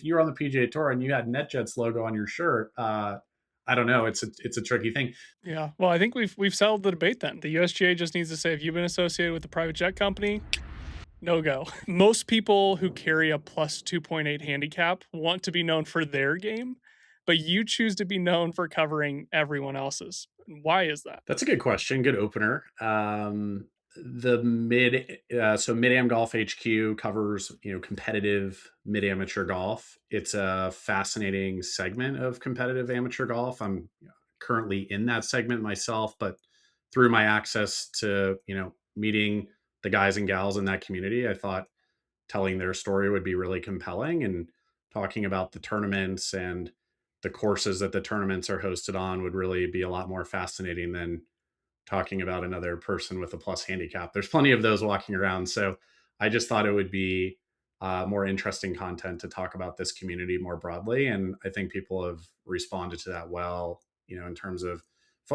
you're on the PGA Tour and you had NetJets logo on your shirt, I don't know. It's a tricky thing. Yeah. Well, I think we've settled the debate then. The USGA just needs to say if you've been associated with a private jet company, no go. Most people who carry a plus 2.8 handicap want to be known for their game, but you choose to be known for covering everyone else's. Why is that? That's a good question. Good opener. The mid-am golf HQ covers competitive mid amateur golf. It's a fascinating segment of competitive amateur golf. I'm currently in that segment myself, but through my access to meeting the guys and gals in that community, I thought telling their story would be really compelling, and talking about the tournaments and the courses that the tournaments are hosted on would really be a lot more fascinating than talking about another person with a plus handicap. There's plenty of those walking around. So I just thought it would be more interesting content to talk about this community more broadly. And I think people have responded to that well, in terms of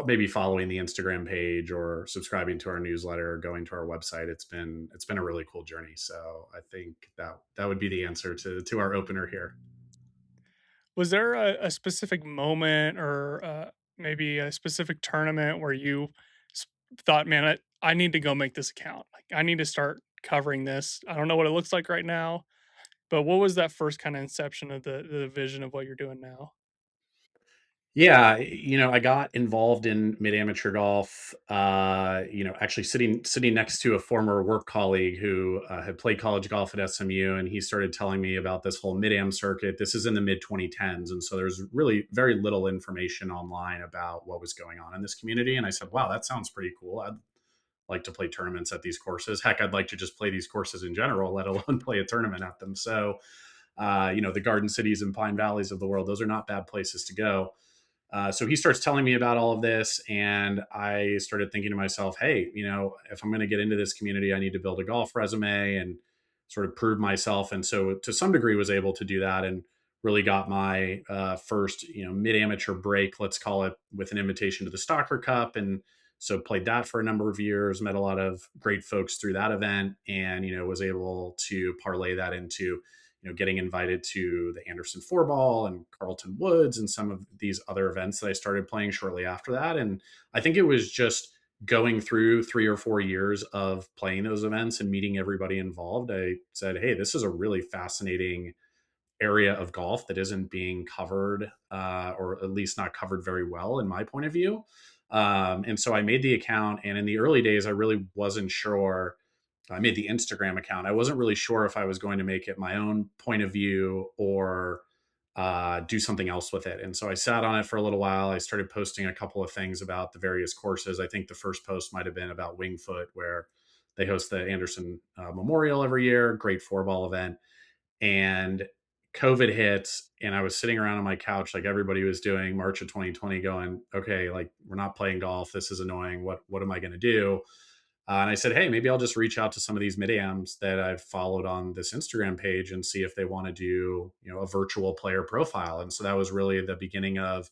maybe following the Instagram page or subscribing to our newsletter or going to our website. It's been a really cool journey. So I think that would be the answer to our opener here. Was there a specific moment or maybe a specific tournament where you s- thought, man, I need to go make this account? Like, I need to start covering this. I don't know what it looks like right now, but what was that first kind of inception of the vision of what you're doing now? Yeah, I got involved in mid amateur golf. Actually sitting next to a former work colleague who had played college golf at SMU, and he started telling me about this whole mid am circuit. This is in the mid 2010s, and so there's really very little information online about what was going on in this community. And I said, "Wow, that sounds pretty cool. I'd like to play tournaments at these courses. Heck, I'd like to just play these courses in general, let alone play a tournament at them." So, the Garden Cities and Pine Valleys of the world, those are not bad places to go. So he starts telling me about all of this, and I started thinking to myself, hey, if I'm going to get into this community, I need to build a golf resume and sort of prove myself. And so, to some degree, was able to do that, and really got my first, mid amateur break, let's call it, with an invitation to the Stalker Cup, and so played that for a number of years. Met a lot of great folks through that event, and was able to parlay that into getting invited to the Anderson Four Ball and Carlton Woods and some of these other events that I started playing shortly after that. And I think it was just going through 3 or 4 years of playing those events and meeting everybody involved. I said, hey, this is a really fascinating area of golf that isn't being covered, or at least not covered very well, in my point of view. And so I made the account. And in the early days, I really wasn't sure. I made the Instagram account. I wasn't really sure if I was going to make it my own point of view or do something else with it. And so I sat on it for a little while. I started posting a couple of things about the various courses. I think the first post might have been about Wingfoot, where they host the Anderson Memorial every year, great four ball event. And COVID hits, and I was sitting around on my couch like everybody was doing March of 2020, going, okay, like we're not playing golf. This is annoying. What am I going to do? And I said, hey, maybe I'll just reach out to some of these mid-ams that I've followed on this Instagram page and see if they want to do, a virtual player profile. And so that was really the beginning of,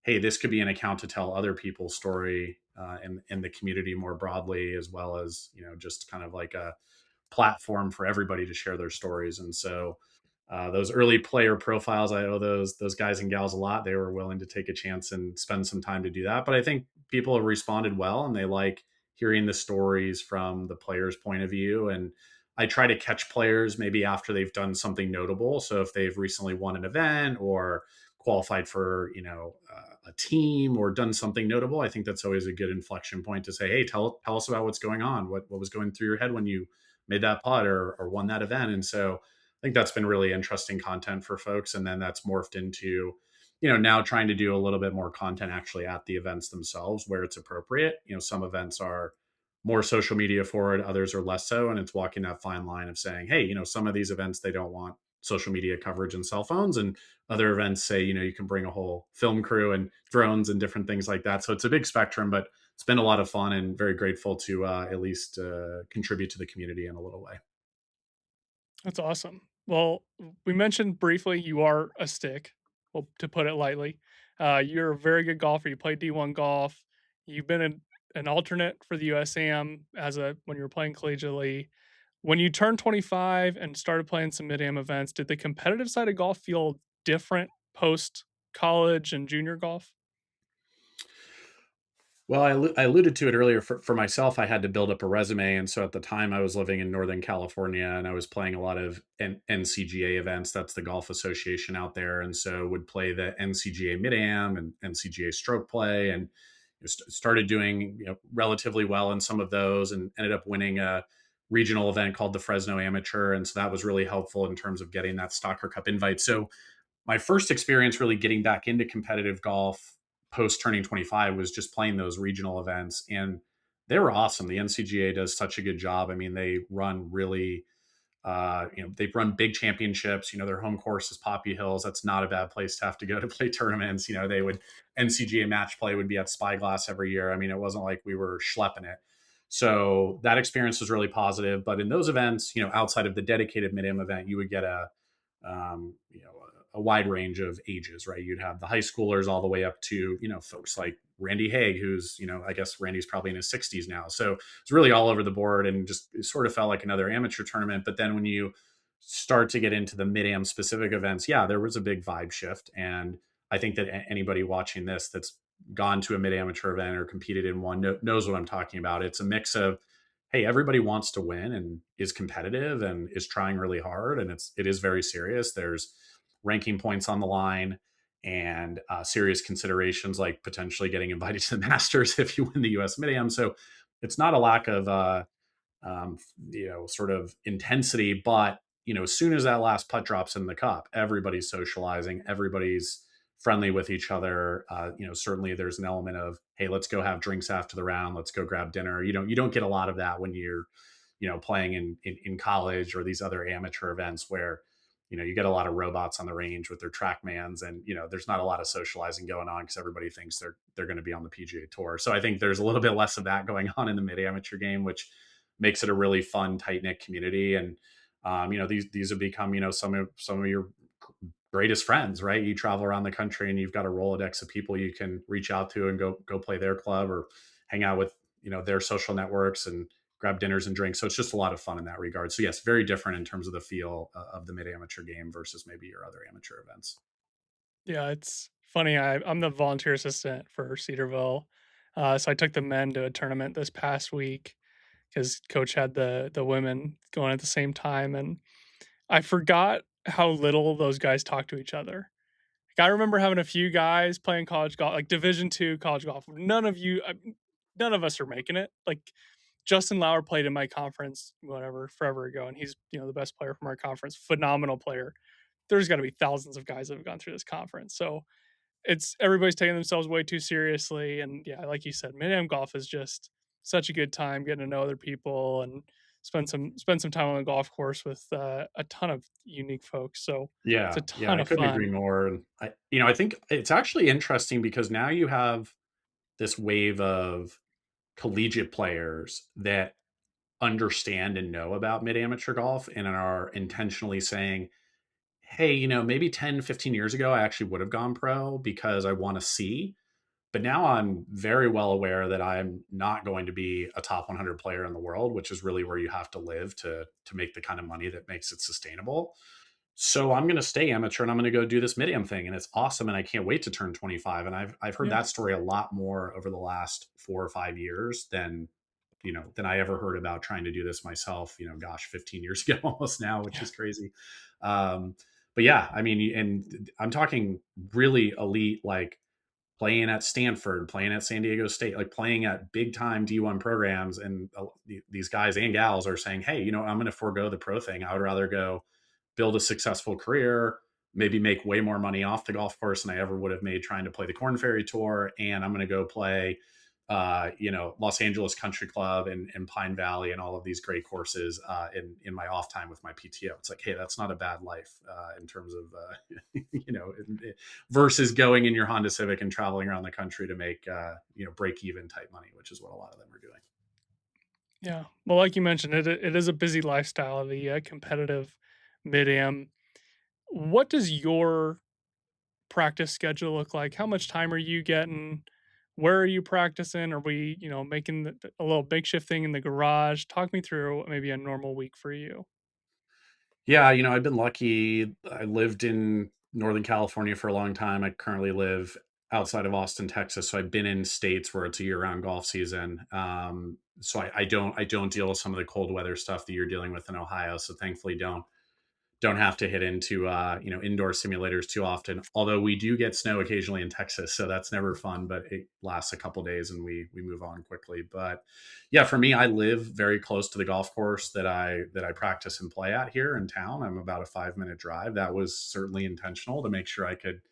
hey, this could be an account to tell other people's story in the community more broadly, as well as, just kind of like a platform for everybody to share their stories. And so those early player profiles, I owe those guys and gals a lot. They were willing to take a chance and spend some time to do that. But I think people have responded well, and they like hearing the stories from the player's point of view. And I try to catch players maybe after they've done something notable. So if they've recently won an event or qualified for a team or done something notable, I think that's always a good inflection point to say, hey, tell us about what's going on. What was going through your head when you made that putt or won that event. And so I think that's been really interesting content for folks. And then that's morphed into, now trying to do a little bit more content actually at the events themselves where it's appropriate. Some events are more social media forward, others are less so. And it's walking that fine line of saying, hey, some of these events, they don't want social media coverage and cell phones, and other events say, you can bring a whole film crew and drones and different things like that. So it's a big spectrum, but it's been a lot of fun, and very grateful to at least contribute to the community in a little way. That's awesome. Well, we mentioned briefly you are a stick, well, to put it lightly. You're a very good golfer. You play D1 golf. You've been an alternate for the USAM as a when you were playing collegiately. When you turned 25 and started playing some mid-am events, did the competitive side of golf feel different post college and junior golf? Well, I alluded to it earlier. For myself, I had to build up a resume, and so at the time, I was living in Northern California, and I was playing a lot of NCGA events. That's the golf association out there, and so would play the NCGA Mid Am and NCGA Stroke Play, and started doing relatively well in some of those, and ended up winning a regional event called the Fresno Amateur, and so that was really helpful in terms of getting that Stalker Cup invite. So my first experience really getting back into competitive golf post turning 25 was just playing those regional events, and they were awesome. The NCGA does such a good job. I mean, they run really they've run big championships. Their home course is Poppy Hills. That's not a bad place to have to go to play tournaments. They would NCGA match play would be at Spyglass every year. I mean, it wasn't like we were schlepping it. So that experience was really positive. But in those events, outside of the dedicated mid-am event, you would get a wide range of ages, right? You'd have the high schoolers all the way up to, folks like Randy Haig, who's, I guess Randy's probably in his 60s now. So it's really all over the board, and just it sort of felt like another amateur tournament. But then when you start to get into the mid-am specific events, yeah, there was a big vibe shift. And I think that anybody watching this that's gone to a mid-amateur event or competed in one knows what I'm talking about. It's a mix of, hey, everybody wants to win and is competitive and is trying really hard, and it is very serious. There's ranking points on the line, and serious considerations like potentially getting invited to the Masters if you win the U.S. Mid-Am. So it's not a lack of sort of intensity, but as soon as that last putt drops in the cup, everybody's socializing, everybody's friendly with each other. Certainly there's an element of, hey, let's go have drinks after the round, let's go grab dinner. You don't get a lot of that when you're playing in college or these other amateur events where you get a lot of robots on the range with their trackmans, and there's not a lot of socializing going on because everybody thinks they're going to be on the PGA Tour. So I think there's a little bit less of that going on in the mid amateur game, which makes it a really fun, tight knit community. And these have become some of your greatest friends, right? You travel around the country and you've got a Rolodex of people you can reach out to and go play their club or hang out with their social networks and grab dinners and drinks. So it's just a lot of fun in that regard. So yes, very different in terms of the feel of the mid amateur game versus maybe your other amateur events. Yeah, it's funny. I'm the volunteer assistant for Cedarville, so I took the men to a tournament this past week because coach had the women going at the same time, and I forgot how little those guys talk to each other. Like, I remember having a few guys playing college golf, like Division II college golf. None of us are making it. Like Justin Lauer played in my conference, whatever, forever ago, and he's the best player from our conference, phenomenal player. There's got to be thousands of guys that have gone through this conference, so it's everybody's taking themselves way too seriously. And yeah, like you said, mid-am golf is just such a good time getting to know other people and spend some time on the golf course with a ton of unique folks. So it's a Yeah, ton I of couldn't agree fun. more. And I think it's actually interesting because now you have this wave of collegiate players that understand and know about mid amateur golf and are intentionally saying, hey, maybe 10, 15 years ago, I actually would have gone pro because I want to see. But now I'm very well aware that I'm not going to be a top 100 player in the world, which is really where you have to live to make the kind of money that makes it sustainable. So I'm going to stay amateur and I'm going to go do this mid-am thing, and it's awesome, and I can't wait to turn 25. And I've heard Yeah, that story a lot more over the last 4 or 5 years than I ever heard about trying to do this myself. Gosh, 15 years ago almost now, which yeah, is crazy. Um, but yeah, I mean, and I'm talking really elite, like playing at Stanford, playing at San Diego State, like playing at big time D1 programs. And these guys and gals are saying, hey, I'm going to forego the pro thing. I would rather go build a successful career, maybe make way more money off the golf course than I ever would have made trying to play the Corn Ferry Tour. And I'm going to go play, Los Angeles Country Club and Pine Valley and all of these great courses in my off time with my PTO. It's like, hey, that's not a bad life in terms of, versus going in your Honda Civic and traveling around the country to make, break even type money, which is what a lot of them are doing. yeah. Well, like you mentioned, it is a busy lifestyle, the competitive mid-am. What does your practice schedule look like? How much time are you getting? Where are you practicing? Are we, making a little makeshift thing in the garage? Talk me through maybe a normal week for you. Yeah, I've been lucky. I lived in Northern California for a long time. I currently live outside of Austin, Texas. So I've been in states where it's a year-round golf season. So I don't deal with some of the cold weather stuff that you're dealing with in Ohio. So thankfully don't have to hit into indoor simulators too often. Although we do get snow occasionally in Texas, so that's never fun. But it lasts a couple days, and we move on quickly. But yeah, for me, I live very close to the golf course that I practice and play at here in town. I'm about a 5 minute drive. That was certainly intentional to make sure I could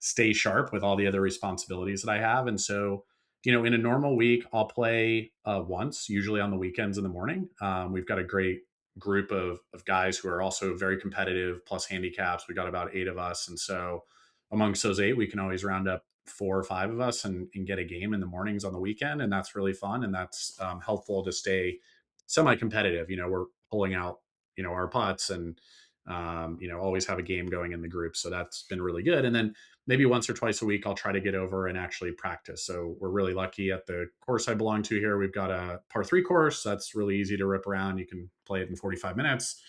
stay sharp with all the other responsibilities that I have. And so, in a normal week, I'll play once, usually on the weekends in the morning. We've got a great group of guys who are also very competitive, plus handicaps. We got about 8 of us. And so, amongst those 8, we can always round up 4 or 5 of us and get a game in the mornings on the weekend. And that's really fun. And that's helpful to stay semi competitive. We're pulling out, our putts and, always have a game going in the group. So that's been really good. And then maybe once or twice a week, I'll try to get over and actually practice. So we're really lucky at the course I belong to here. We've got a par 3 course that's really easy to rip around. You can play it in 45 minutes.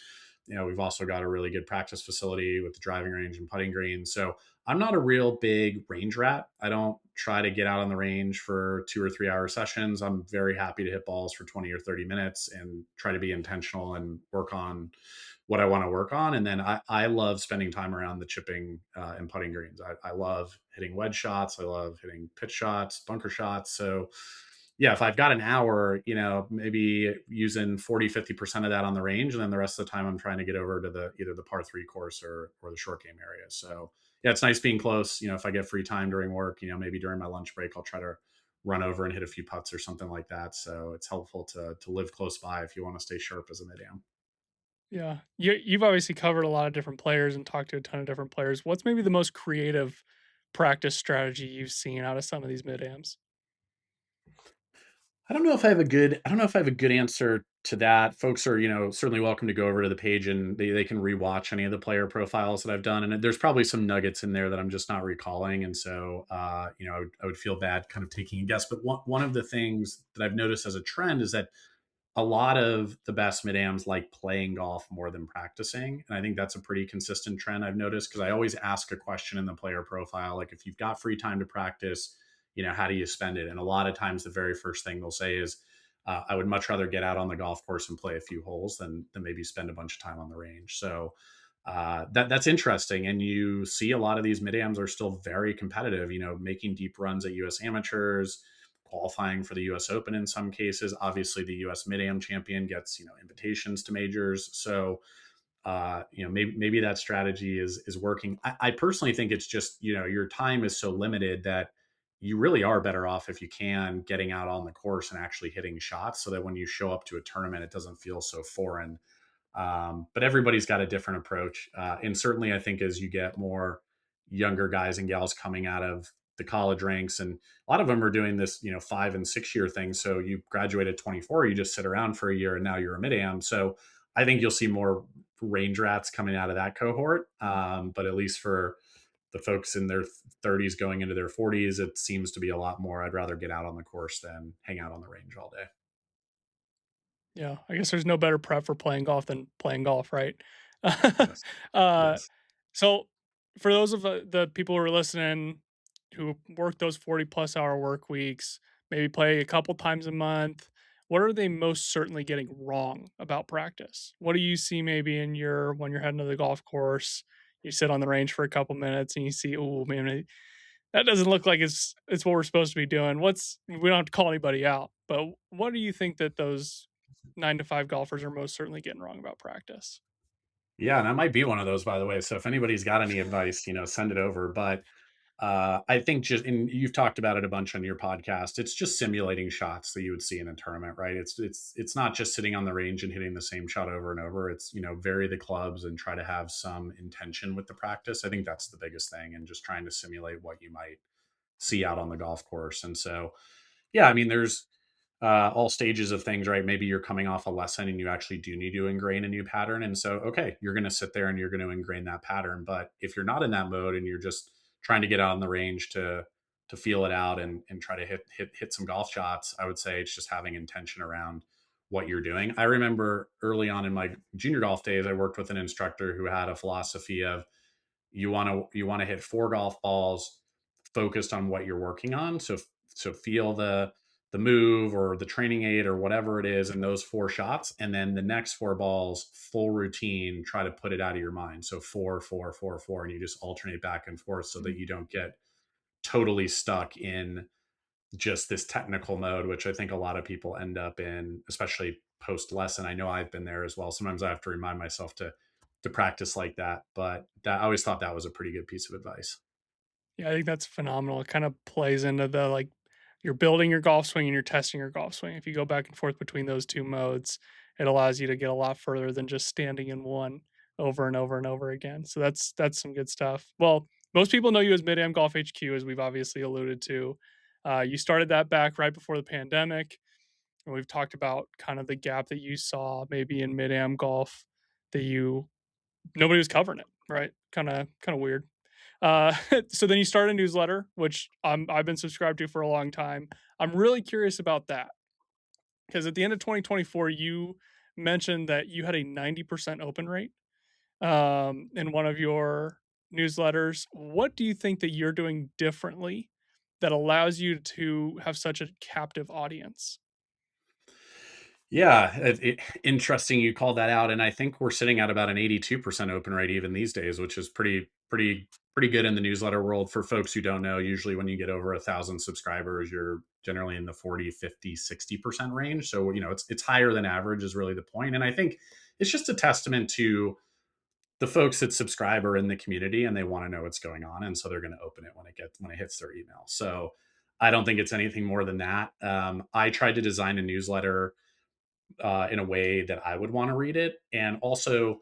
We've also got a really good practice facility with the driving range and putting green. So I'm not a real big range rat. I don't try to get out on the range for 2 or 3 hour sessions. I'm very happy to hit balls for 20 or 30 minutes and try to be intentional and work on what I want to work on. And then I love spending time around the chipping and putting greens. I love hitting wedge shots. I love hitting pitch shots, bunker shots. So yeah, if I've got an hour, maybe using 40, 50% of that on the range. And then the rest of the time I'm trying to get over to either the par 3 course or the short game area. So yeah, it's nice being close. If I get free time during work, maybe during my lunch break, I'll try to run over and hit a few putts or something like that. So it's helpful to live close by if you want to stay sharp as a mid-am. Yeah. You've obviously covered a lot of different players and talked to a ton of different players. What's maybe the most creative practice strategy you've seen out of some of these mid-ams? I don't know if I have a good answer to that. Folks are, certainly welcome to go over to the page and they can rewatch any of the player profiles that I've done. And there's probably some nuggets in there that I'm just not recalling. And so, I would feel bad kind of taking a guess. But one of the things that I've noticed as a trend is that a lot of the best mid-ams like playing golf more than practicing. And I think that's a pretty consistent trend I've noticed because I always ask a question in the player profile, like if you've got free time to practice, how do you spend it? And a lot of times the very first thing they'll say is, I would much rather get out on the golf course and play a few holes than maybe spend a bunch of time on the range. So that's interesting. And you see a lot of these mid-ams are still very competitive, making deep runs at US amateurs, qualifying for the US Open in some cases. Obviously, the US Mid-Am champion gets, invitations to majors. So, maybe that strategy is working. I personally think it's just, your time is so limited that you really are better off if you can getting out on the course and actually hitting shots so that when you show up to a tournament, it doesn't feel so foreign. But everybody's got a different approach. And certainly, I think as you get more younger guys and gals coming out of the college ranks, and a lot of them are doing this, 5 and 6 year thing. So you graduate at 24, you just sit around for a year and now you're a mid-am. So I think you'll see more range rats coming out of that cohort. But at least for the folks in their 30s going into their 40s, it seems to be a lot more. I'd rather get out on the course than hang out on the range all day. Yeah, I guess there's no better prep for playing golf than playing golf, right? Yes. uh, Yes. so for those of the people who are listening who work those 40+ hour work weeks, maybe play a couple times a month, what are they most certainly getting wrong about practice? What do you see maybe in your when you're heading to the golf course, you sit on the range for a couple minutes and you see, oh man, that doesn't look like it's what we're supposed to be doing. We don't have to call anybody out, but what do you think that those 9 to 5 golfers are most certainly getting wrong about practice? Yeah, and I might be one of those, by the way. So if anybody's got any advice, send it over. But I think just, and you've talked about it a bunch on your podcast. It's just simulating shots that you would see in a tournament, right? It's not just sitting on the range and hitting the same shot over and over. It's vary the clubs and try to have some intention with the practice. I think that's the biggest thing, and just trying to simulate what you might see out on the golf course. And so, yeah, I mean, there's all stages of things, right? Maybe you're coming off a lesson and you actually do need to ingrain a new pattern. And so, okay, you're going to sit there and you're going to ingrain that pattern. But if you're not in that mode and you're just trying to get out on the range to to feel it out and try to hit some golf shots. I would say it's just having intention around what you're doing. I remember early on in my junior golf days, I worked with an instructor who had a philosophy of you want to hit four golf balls focused on what you're working on. So feel the move or the training aid or whatever it is in those four shots, and then the next four balls, full routine, try to put it out of your mind. So four, four, four, four, and you just alternate back and forth so that you don't get totally stuck in just this technical mode, which I think a lot of people end up in, especially post lesson. I know I've been there as well. Sometimes I have to remind myself to practice like that, but I always thought that was a pretty good piece of advice. Yeah, I think that's phenomenal. It kind of plays into the like you're building your golf swing and you're testing your golf swing. If you go back and forth between those two modes, it allows you to get a lot further than just standing in one over and over and over again. So that's some good stuff. Well, most people know you as Mid-Am Golf HQ, as we've obviously alluded to. You started that back right before the pandemic, and we've talked about kind of the gap that you saw maybe in Mid-Am golf that you nobody was covering it, right? Kind of weird. So then you start a newsletter, which I've been subscribed to for a long time. I'm really curious about that because at the end of 2024, you mentioned that you had a 90% open rate in one of your newsletters. What do you think that you're doing differently that allows you to have such a captive audience? Yeah, interesting you called that out, and I think we're sitting at about an 82% open rate even these days, which is pretty good in the newsletter world. For folks who don't know, usually when you get over 1,000 subscribers, you're generally in the 40, 50, 60% range. So, it's higher than average is really the point. And I think it's just a testament to the folks that subscribe are in the community and they want to know what's going on, and so they're going to open it when it hits their email. So I don't think it's anything more than that. I tried to design a newsletter in a way that I would want to read it. And also,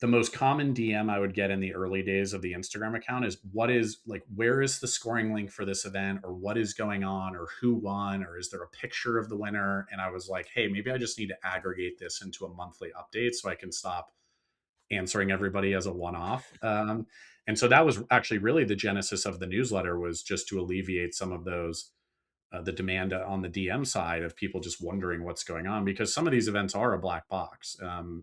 the most common DM I would get in the early days of the Instagram account is where is the scoring link for this event, or what is going on, or who won, or is there a picture of the winner? And I was like, hey, maybe I just need to aggregate this into a monthly update so I can stop answering everybody as a one-off. And so that was actually really the genesis of the newsletter, was just to alleviate some of those the demand on the DM side of people just wondering what's going on, because some of these events are a black box,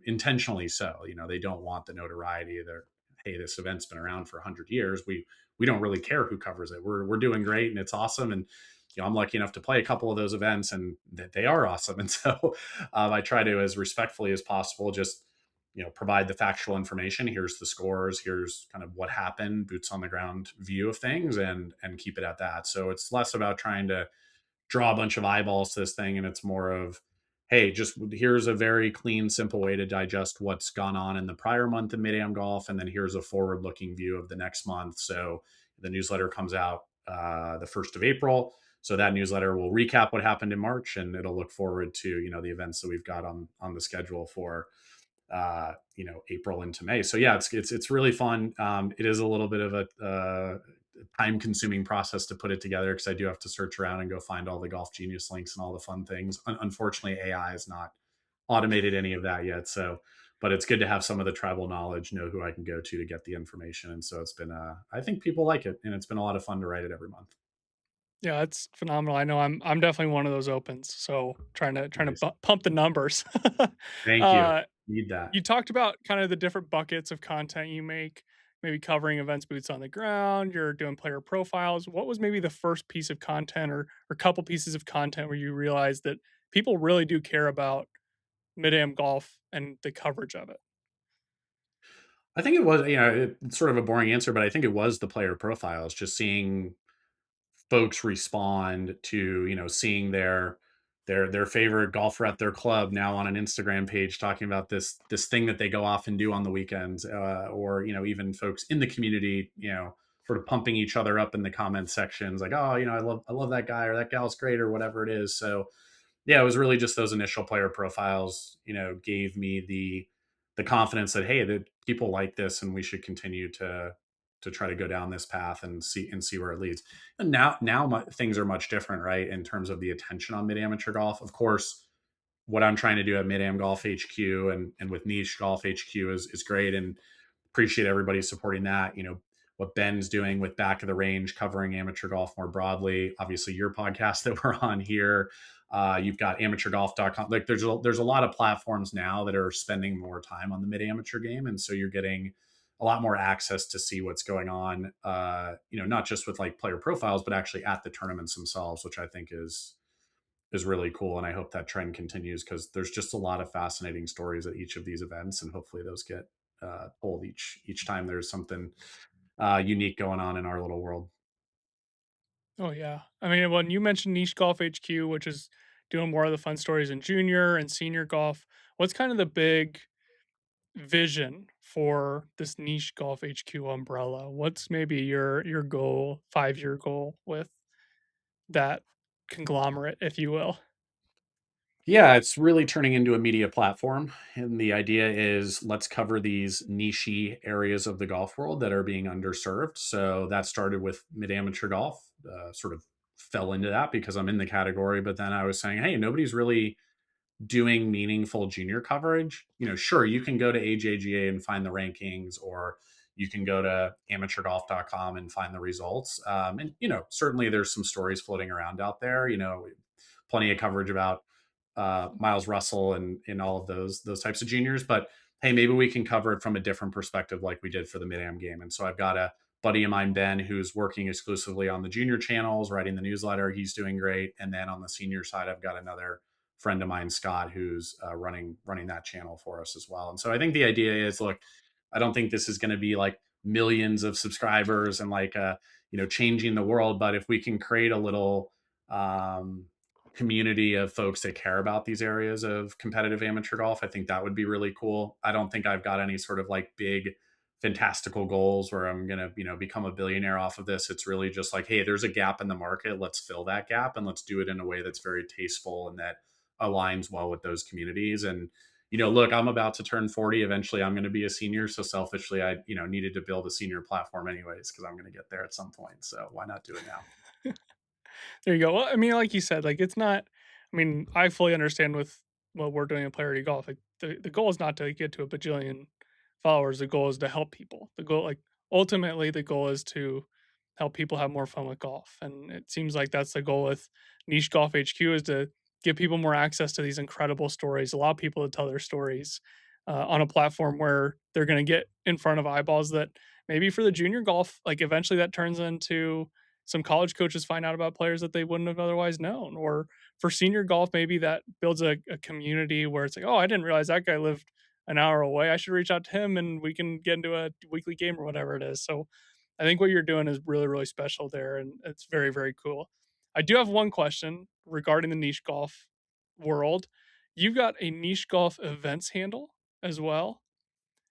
intentionally so. They don't want the notoriety. They're, hey, this event's been around for 100 years. We don't really care who covers it. We're doing great and it's awesome. And I'm lucky enough to play a couple of those events, and they are awesome. And so I try to, as respectfully as possible, just provide the factual information. Here's the scores. Here's kind of what happened, boots on the ground view of things, and keep it at that. So it's less about trying to draw a bunch of eyeballs to this thing, and it's more of, hey, just here's a very clean, simple way to digest what's gone on in the prior month in Mid-Am Golf, and then here's a forward-looking view of the next month. So the newsletter comes out the 1st of April. So that newsletter will recap what happened in March, and it'll look forward to the events that we've got on the schedule for April into May. So yeah, it's really fun. It is a little bit of a time consuming process to put it together, because I do have to search around and go find all the Golf Genius links and all the fun things. Unfortunately, AI has not automated any of that yet. So, but it's good to have some of the tribal knowledge, know who I can go to get the information. And so it's been, I think people like it, and it's been a lot of fun to write it every month. Yeah, it's phenomenal. I know I'm definitely one of those opens. So trying to Nice. pump the numbers. Thank you. uh, Need that. You talked about kind of the different buckets of content you make, maybe covering events boots on the ground, you're doing player profiles. What was maybe the first piece of content or couple pieces of content where you realized that people really do care about mid-am golf and the coverage of it? I think it was, it's sort of a boring answer, but I think it was the player profiles, just seeing folks respond to seeing their favorite golfer at their club now on an Instagram page talking about this thing that they go off and do on the weekends, or even folks in the community sort of pumping each other up in the comment sections, like, oh, I love that guy, or that gal's great, or whatever it is. So yeah, it was really just those initial player profiles, gave me the confidence that, hey, that people like this, and we should continue to try to go down this path and see where it leads. And now things are much different, right? In terms of the attention on mid amateur golf. Of course, what I'm trying to do at Mid Am Golf HQ and with Niche Golf HQ is great, and appreciate everybody supporting that. what Ben's doing with Back of the Range, covering amateur golf more broadly. Obviously, your podcast that we're on here. You've got amateurgolf.com. Like there's a lot of platforms now that are spending more time on the mid amateur game, and so you're getting a lot more access to see what's going on. Not just with like player profiles, but actually at the tournaments themselves, which I think is really cool. And I hope that trend continues because there's just a lot of fascinating stories at each of these events, and hopefully those get told each time there's something unique going on in our little world. Oh yeah. I mean, when you mentioned Niche Golf HQ, which is doing more of the fun stories in junior and senior golf, what's kind of the big vision for this Niche Golf HQ umbrella? What's maybe your goal, 5-year goal with that conglomerate, if you will? Yeah, it's really turning into a media platform. And the idea is let's cover these niche areas of the golf world that are being underserved. So that started with mid amateur golf, sort of fell into that because I'm in the category. But then I was saying, hey, nobody's really doing meaningful junior coverage. Sure, you can go to AJGA and find the rankings, or you can go to amateurgolf.com and find the results. And certainly there's some stories floating around out there. Plenty of coverage about Miles Russell and all of those types of juniors. But hey, maybe we can cover it from a different perspective, like we did for the mid-am game. And so I've got a buddy of mine, Ben, who's working exclusively on the junior channels, writing the newsletter. He's doing great. And then on the senior side, I've got another friend of mine, Scott, who's running that channel for us as well. And so I think the idea is, look, I don't think this is going to be like millions of subscribers and like changing the world, but if we can create a little um, community of folks that care about these areas of competitive amateur golf, I think that would be really cool. I don't think I've got any sort of like big fantastical goals where I'm going to, become a billionaire off of this. It's really just like, hey, there's a gap in the market. Let's fill that gap and let's do it in a way that's very tasteful and that aligns well with those communities. And, look, I'm about to turn 40. Eventually I'm going to be a senior. So selfishly, I, needed to build a senior platform anyways, because I'm going to get there at some point. So why not do it now? There you go. Well, I mean, like you said, like it's not. I mean, I fully understand with what we're doing in Player Golf. Like the goal is not to get to a bajillion followers. The goal is to help people. The goal, like ultimately, the goal is to help people have more fun with golf. And it seems like that's the goal with Niche Golf HQ is to give people more access to these incredible stories. Allow people to tell their stories on a platform where they're going to get in front of eyeballs that maybe for the junior golf, like eventually that turns into some college coaches find out about players that they wouldn't have otherwise known. Or for senior golf, maybe that builds a community where it's like, oh, I didn't realize that guy lived an hour away. I should reach out to him and we can get into a weekly game or whatever it is. So I think what you're doing is really, really special there. And it's very, very cool. I do have one question regarding the niche golf world. You've got a niche golf events handle as well.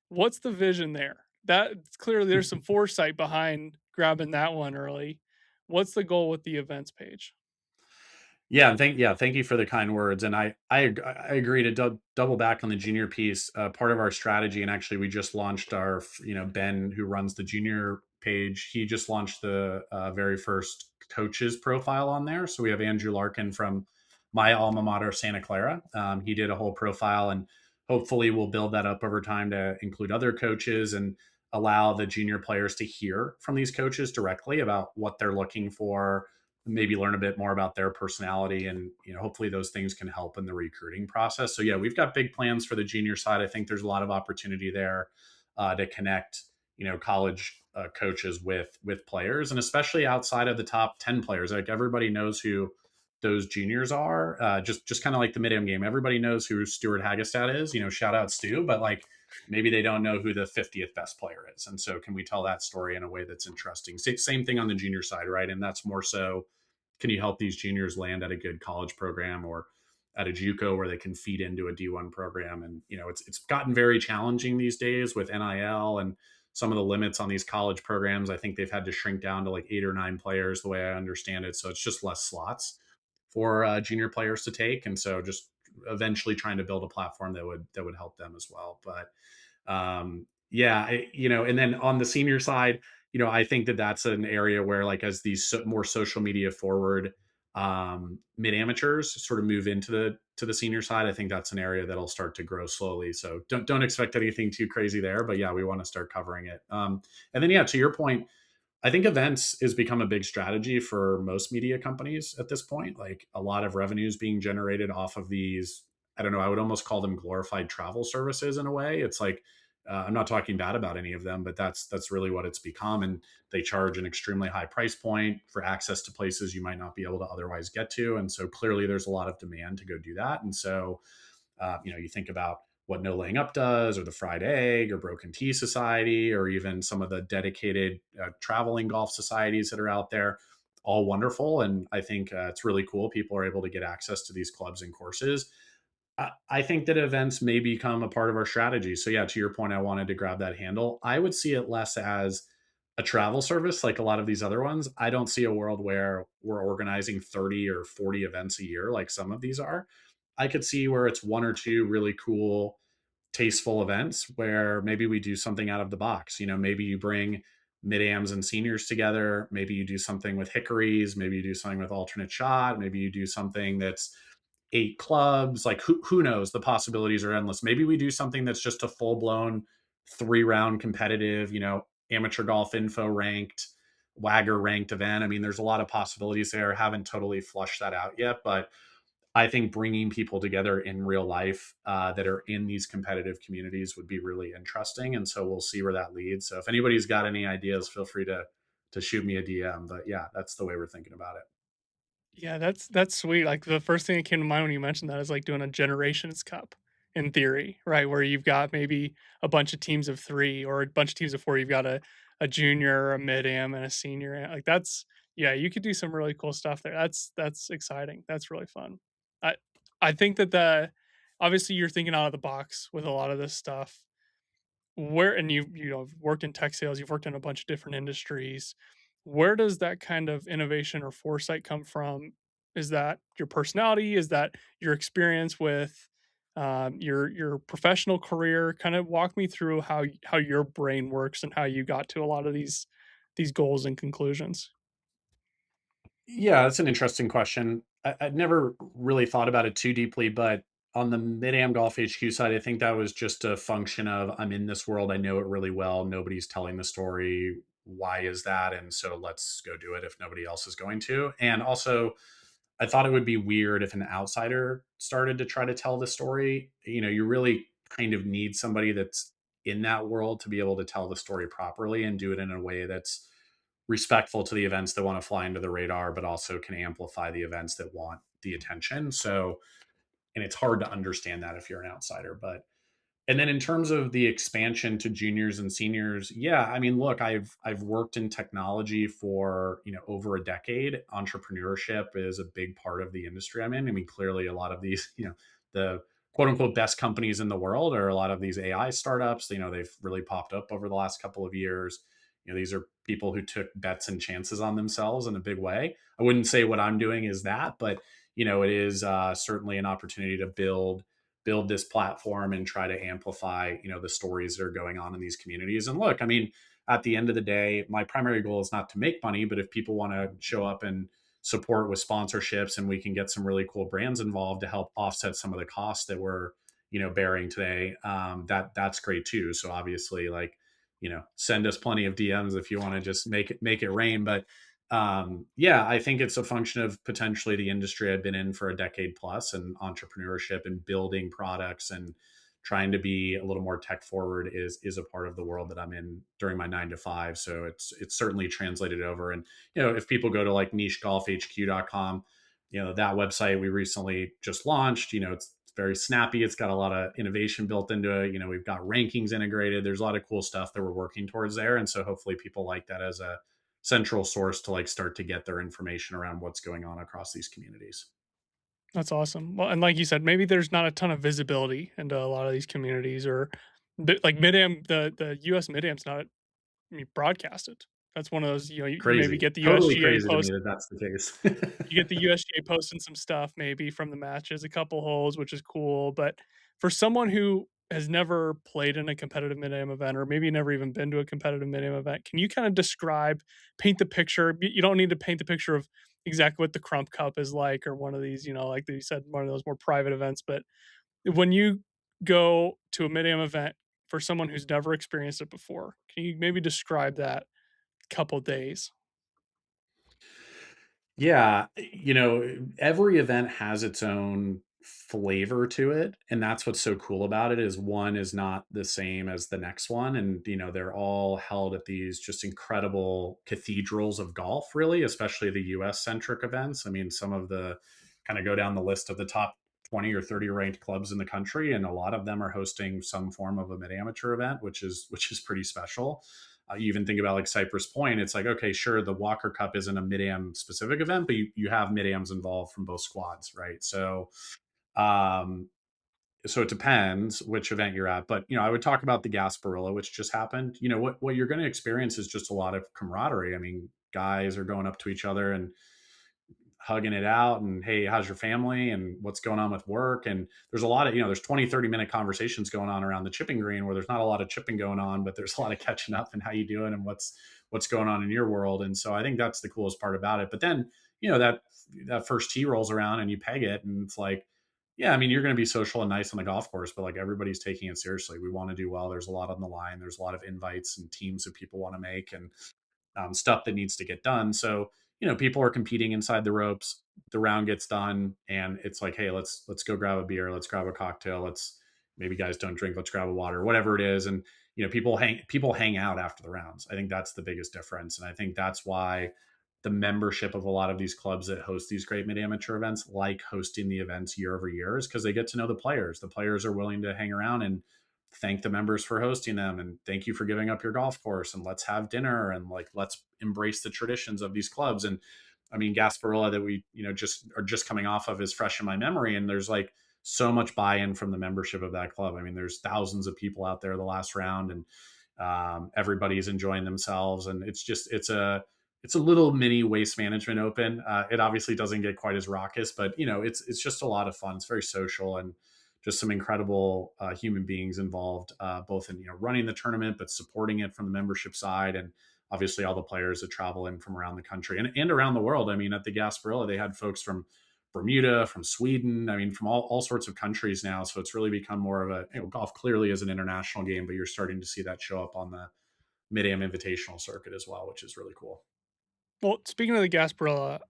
What's the vision there? That clearly there's some foresight behind grabbing that one early. What's the goal with the events page? Thank you for the kind words. And I agree to double back on the junior piece. Part of our strategy, and actually we just launched our, Ben, who runs the junior page, he just launched the very first coaches profile on there. So we have Andrew Larkin from my alma mater, Santa Clara. He did a whole profile, and hopefully we'll build that up over time to include other coaches and allow the junior players to hear from these coaches directly about what they're looking for, maybe learn a bit more about their personality, and hopefully those things can help in the recruiting process. So yeah, we've got big plans for the junior side. I think there's a lot of opportunity there to connect college coaches with players, and especially outside of the top 10 players. Like everybody knows who those juniors are. Just kind of like the mid-am game, everybody knows who Stuart Hagestad is. Shout out Stu. But like maybe they don't know who the 50th best player is. And so can we tell that story in a way that's interesting? Same thing on the junior side, right? And that's more so, can you help these juniors land at a good college program or at a JUCO where they can feed into a D1 program? And it's gotten very challenging these days with NIL and some of the limits on these college programs. I think they've had to shrink down to like 8 or 9 players, the way I understand it. So it's just less slots for junior players to take, and so just eventually trying to build a platform that would help them as well. But and then on the senior side, I think that that's an area where, like, as these more social media forward mid amateurs sort of move into the senior side. I think that's an area that'll start to grow slowly. So don't expect anything too crazy there. But yeah, we want to start covering it. And then yeah, to your point, I think events has become a big strategy for most media companies at this point. Like a lot of revenues being generated off of these. I don't know. I would almost call them glorified travel services in a way. It's like I'm not talking bad about any of them, but that's really what it's become. And they charge an extremely high price point for access to places you might not be able to otherwise get to. And so clearly, there's a lot of demand to go do that. And so you think about what No Laying Up does, or the Fried Egg, or Broken Tea Society, or even some of the dedicated traveling golf societies that are out there. All wonderful, and I think it's really cool. People are able to get access to these clubs and courses. I think that events may become a part of our strategy. So yeah, to your point, I wanted to grab that handle. I would see it less as a travel service like a lot of these other ones. I don't see a world where we're organizing 30 or 40 events a year like some of these are. I could see where it's one or two really cool, tasteful events where maybe we do something out of the box. Maybe you bring mid-ams and seniors together. Maybe you do something with hickories. Maybe you do something with alternate shot. Maybe you do something that's 8 clubs. Like who knows? The possibilities are endless. Maybe we do something that's just a full-blown 3-round competitive, amateur golf info ranked, Wagger ranked event. I mean, there's a lot of possibilities there. Haven't totally flushed that out yet, but I think bringing people together in real life that are in these competitive communities would be really interesting. And so we'll see where that leads. So if anybody's got any ideas, feel free to shoot me a DM. But yeah, that's the way we're thinking about it. Yeah, that's sweet. Like the first thing that came to mind when you mentioned that is like doing a generations cup in theory, right? Where you've got maybe a bunch of teams of 3 or a bunch of teams of 4. You've got a junior, a mid-am, and a senior. Like that's yeah, you could do some really cool stuff there. That's exciting. That's really fun. I I think that the obviously you're thinking out of the box with a lot of this stuff. Where and you've worked in tech sales, you've worked in a bunch of different industries. Where does that kind of innovation or foresight come from? Is that your personality? Is that your experience with your professional career? Kind of walk me through how your brain works and how you got to a lot of these goals and conclusions. Yeah, that's an interesting question. I'd never really thought about it too deeply, but on the Mid-Am Golf HQ side, I think that was just a function of I'm in this world, I know it really well. Nobody's telling the story. Why is that? And so let's go do it if nobody else is going to. And also, I thought it would be weird if an outsider started to try to tell the story. You really kind of need somebody that's in that world to be able to tell the story properly and do it in a way that's respectful to the events that want to fly under the radar, but also can amplify the events that want the attention. So, and it's hard to understand that if you're an outsider. But and then in terms of the expansion to juniors and seniors, yeah, I mean, look, I've worked in technology for, over a decade. Entrepreneurship is a big part of the industry I'm in. I mean, clearly a lot of these, the quote unquote best companies in the world are a lot of these AI startups. They've really popped up over the last couple of years. These are people who took bets and chances on themselves in a big way. I wouldn't say what I'm doing is that, but it is certainly an opportunity to build this platform and try to amplify the stories that are going on in these communities. And look, I mean, at the end of the day, my primary goal is not to make money, but if people want to show up and support with sponsorships and we can get some really cool brands involved to help offset some of the costs that we're bearing today, that's great too. So obviously, like, send us plenty of DMs if you want to just make it rain. But yeah, I think it's a function of potentially the industry I've been in for a decade plus, and entrepreneurship and building products and trying to be a little more tech forward is a part of the world that I'm in during my 9 to 5. So it's certainly translated over. And if people go to like nichegolfhq.com, that website we recently just launched, it's very snappy. It's got a lot of innovation built into it. We've got rankings integrated. There's a lot of cool stuff that we're working towards there. And so hopefully people like that as a central source to like start to get their information around what's going on across these communities. That's awesome. Well, and like you said, maybe there's not a ton of visibility into a lot of these communities or like mid-am, the US mid-am's not broadcasted. That's one of those, you maybe Crazy, get the totally USGA crazy to me post that that's the case. you get the USGA posting some stuff maybe from the matches, a couple holes, which is cool, but for someone who has never played in a competitive mid-am event or maybe never even been to a competitive mid-am event, can you kinda describe, paint the picture? You don't need to paint the picture of exactly what the Crump Cup is like, or one of these, like you said, one of those more private events. But when you go to a mid-am event for someone who's never experienced it before, can you maybe describe that couple days? Yeah, every event has its own flavor to it, and that's what's so cool about it is one is not the same as the next one, and they're all held at these just incredible cathedrals of golf, really, especially the US centric events. I mean, some of the kind of go down the list of the top 20 or 30 ranked clubs in the country, and a lot of them are hosting some form of a mid amateur event, which is pretty special. You even think about like Cypress Point. It's like, okay, sure, the Walker Cup isn't a mid-am specific event, but you have mid-ams involved from both squads, right? Um, so it depends which event you're at. But I would talk about the Gasparilla, which just happened. What you're going to experience is just a lot of camaraderie. I mean, guys are going up to each other and hugging it out and, hey, how's your family and what's going on with work. And there's a lot of there's 20-30 minute conversations going on around the chipping green where there's not a lot of chipping going on, but there's a lot of catching up and how you doing and what's going on in your world. And so I think that's the coolest part about it. But then that first tee rolls around and you peg it, and it's like, yeah, I mean, you're going to be social and nice on the golf course, but like everybody's taking it seriously. We want to do well. There's a lot on the line. There's a lot of invites and teams that people want to make, and stuff that needs to get done. So people are competing inside the ropes. The round gets done, and it's like, hey, let's go grab a beer, let's grab a cocktail, let's maybe guys don't drink, let's grab a water, whatever it is, and people hang out after the rounds. I think that's the biggest difference, and I think that's why the membership of a lot of these clubs that host these great mid amateur events like hosting the events year over year is because they get to know the players. The players are willing to hang around and thank the members for hosting them, and thank you for giving up your golf course, and let's have dinner, and like let's embrace the traditions of these clubs. And I mean, Gasparilla that we just are just coming off of is fresh in my memory, and there's like so much buy-in from the membership of that club. I mean, there's thousands of people out there the last round, and everybody's enjoying themselves, and it's a little mini waste management open. It obviously doesn't get quite as raucous, but it's just a lot of fun. It's very social, and just some incredible human beings involved, both in running the tournament, but supporting it from the membership side, and obviously all the players that travel in from around the country and around the world. I mean, at the Gasparilla, they had folks from Bermuda, from Sweden. I mean, from all sorts of countries now. So it's really become more of a golf clearly is an international game, but you're starting to see that show up on the mid-am invitational circuit as well, which is really cool. Well, speaking of the Gasparilla,